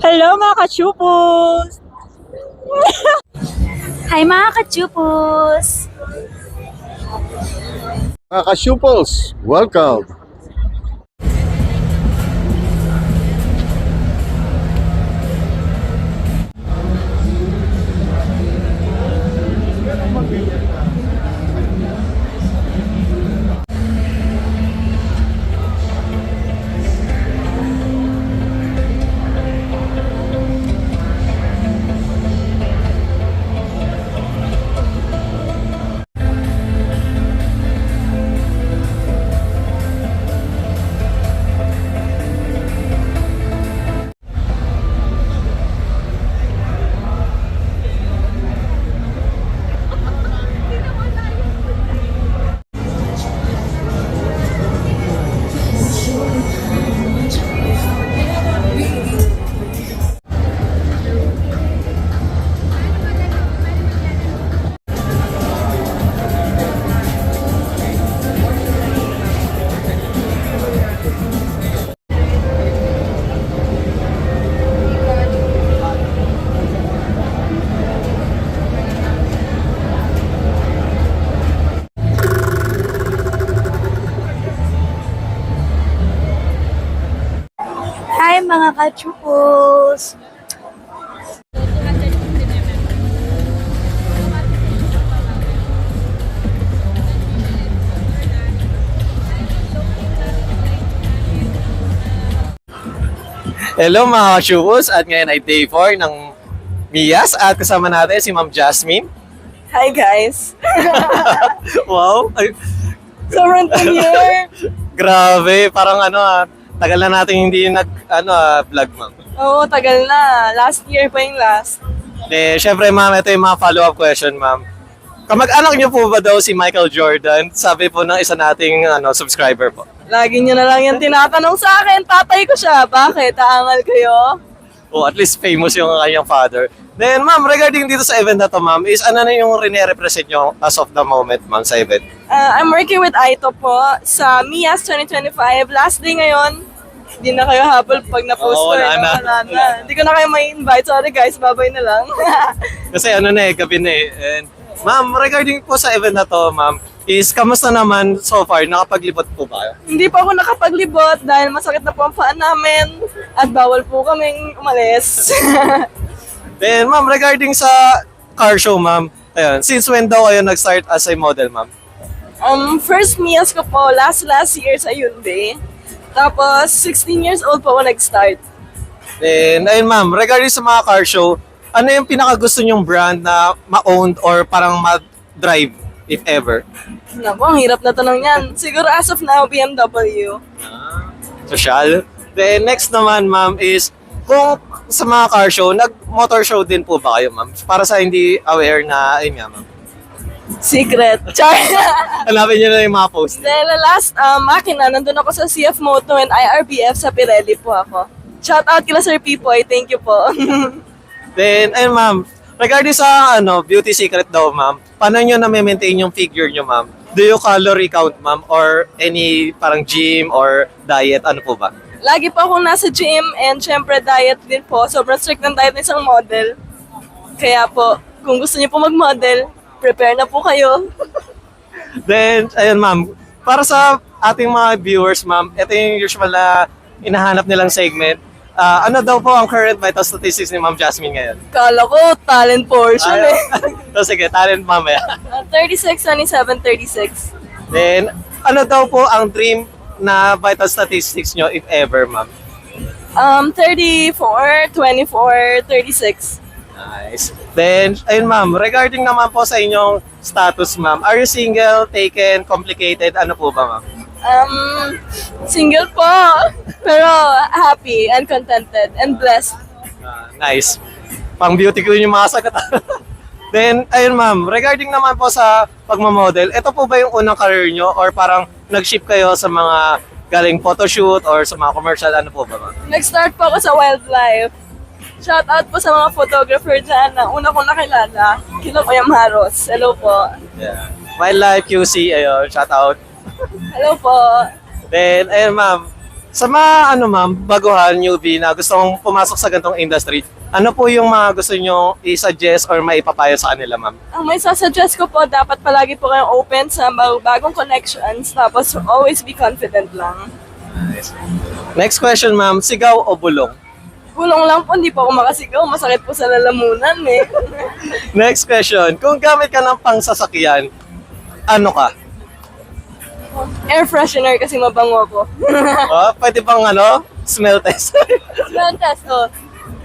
Hello mga kachupos! Hi mga kachupos! Mga ka-Shupals, welcome! Hi mga kachupos! Hello mga ka-Shupos, at ngayon ay day 4 ng Miyas at kasama natin si Ma'am Jasmine. Hi guys! Wow! Ay, Sobrang year! grabe, parang tagal na natin hindi vlog ma'am. Oo, tagal na. Last year pa yung last. Syempre ma'am, ito yung mga follow-up question ma'am. Kamag-anak niyo po ba daw si Michael Jordan? Sabi po ng isa nating subscriber po. Lagi nyo na lang yung tinatanong sa akin. Tatay ko siya. Bakit? Aangal kayo? O at least famous yung kanyang father. Then ma'am, regarding dito sa event na to ma'am, is ano na yung rene-represent nyo as of the moment ma'am sa event? I'm working with Aito po sa Mias 2025. Last day ngayon. Hindi na kayo habol pag na-post Oo, ko. wala na. Wala na. Hindi ko na kayo may invite. Sorry guys, babay na lang. Kasi gabi na eh. And, ma'am, regarding po sa event na to, ma'am, is kamusta naman so far? Nakapaglibot po ba kayo? Hindi pa ako nakapaglibot dahil masakit na po ang paa namin at bawal po kaming umalis. Then, ma'am, regarding sa car show, ma'am, ayun, since when daw kayo nag-start as a model, ma'am? First Mias ko po last year sa Hyundai. Tapos 16 years old po ako nag-start. Then, ayun, ma'am, regarding sa mga car show, ano yung pinakagusto nyong brand na ma-owned or parang ma-drive, if ever? Naku, ang hirap na tanong yan. Siguro as of now, BMW. Social. Then, next naman, ma'am, is kung sa mga car show, nag-motor show din po ba kayo, ma'am? Para sa hindi aware na, ayun nga, ma'am. Secret. Char! Hanapin nyo na yung mga post. Dahil last makina, nandun ako sa CF Moto and IRBF sa Pirelli po ako. Shout out kila Sir Pipoy. Thank you po. Then, ayun, ma'am, regarding sa beauty secret daw, ma'am, paano nyo na-maintain yung figure nyo, ma'am? Do you calorie count, ma'am? Or any parang gym or diet? Ano po ba? Lagi po akong nasa gym and syempre diet din po. Sobrang strict ng diet ng isang model. Kaya po, kung gusto niyo po mag-model, prepare na po kayo. Then, ayun, ma'am, para sa ating mga viewers, ma'am, ito yung usual na hinahanap nilang segment. Ano daw po ang current vital statistics ni Ma'am Jasmine ngayon? Kala ko, talent portion eh. So, sige, talent mamaya. 36, 27, 36. Then, ano daw po ang dream na vital statistics nyo, if ever, ma'am? 34, 24, 36. Nice. Then, ayun ma'am, regarding naman po sa inyong status, ma'am, are you single, taken, complicated, ano po ba, ma'am? Single po, pero happy and contented and blessed. Nice. Pang beauty ko yung mga sagot. Then, ayun ma'am, regarding naman po sa pagmamodel, ito po ba yung unang career nyo or parang nag-ship kayo sa mga galing photoshoot or sa mga commercial, ano po ba, ma'am? Nag-start po ako sa wildlife. Shout out po sa mga photographer dyan na una kong nakilala. Kila Kuya Maros. Hello po. Yeah. Wildlife QC, ayun, shout out. Hello po. Then, ayun ma'am, Sa mga ma'am, baguhan, newbie na gustong pumasok sa ganitong industry, ano po yung mga gusto nyo i-suggest or maipapayo sa kanila, ma'am? Ang may sasuggest ko po, dapat palagi po kayong open sa bagong connections, tapos always be confident lang. Next question, ma'am. Sigaw o bulong? Kulong lang po, hindi po ako makasigaw. Masakit po sa lalamunan eh. Next question. Kung gamit ka ng pangsasakyan, ano ka? Air freshener kasi mabango ko. Pwede bang smell test? Smell test, oh.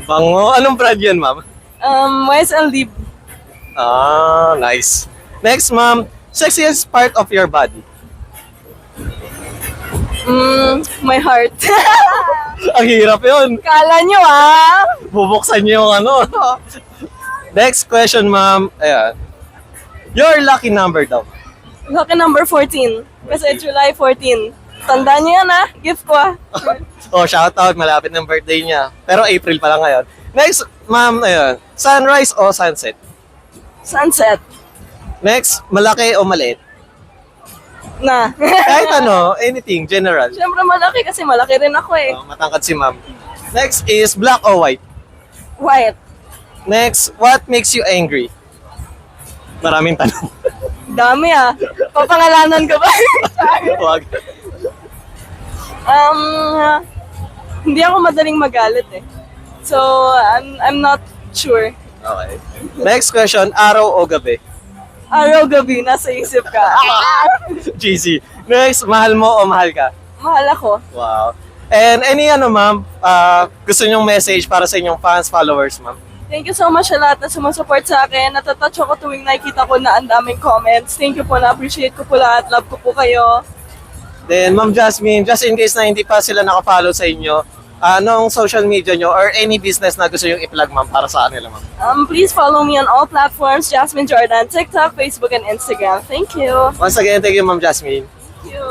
Bango. Anong brand yan, ma'am? YSL Deep. Nice. Next, ma'am. Sexiest part of your body? My heart. Ang hirap yun. Kala nyo ah! Bubuksan niyo yung Next question, ma'am. Ayan. Your lucky number daw. Lucky number 14. Kasi July 14. Tandaan nyo yan ah. Gift ko ah. Shoutout. Malapit ng birthday niya. Pero April pa lang ngayon. Next, ma'am, ayan. Sunrise o sunset? Sunset. Next, malaki o maliit? Na. Kahit anything, general. Siyempre malaki kasi malaki rin ako eh. Matangkad si ma'am. Next is black or white? White. Next, what makes you angry? Maraming tanong. Dami ah. Papangalanan ka ba? Wag. Hindi ako madaling magalit eh. So, I'm not sure. Okay. Next question, araw o gabi? Araw gabi, nasa isip ka. GC. Next, mahal mo o mahal ka? Mahal ako. Wow. And any ma'am, gusto nyong message para sa inyong fans, followers, ma'am? Thank you so much sa lahat na sumusupport sa akin. Natatouch ako tuwing nakikita ko na ang daming comments. Thank you po, na-appreciate ko po lahat. Love ko po kayo. Then, Ma'am Jasmine, just in case na hindi pa sila nakafollow sa inyo, anong social media nyo or any business na gusto yung i-plug, ma'am, para sa kanila, ma'am? Please follow me on all platforms, Jasmine Jordan, TikTok, Facebook, and Instagram. Thank you. Once again, thank you, Ma'am Jasmine. Thank you.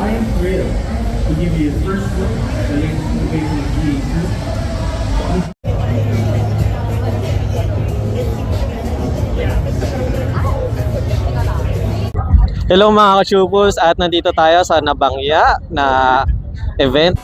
I am thrilled to give you the first look at the latest innovation of GE2. Hello mga ka-Chupos, at nandito tayo sa Nabangya na event.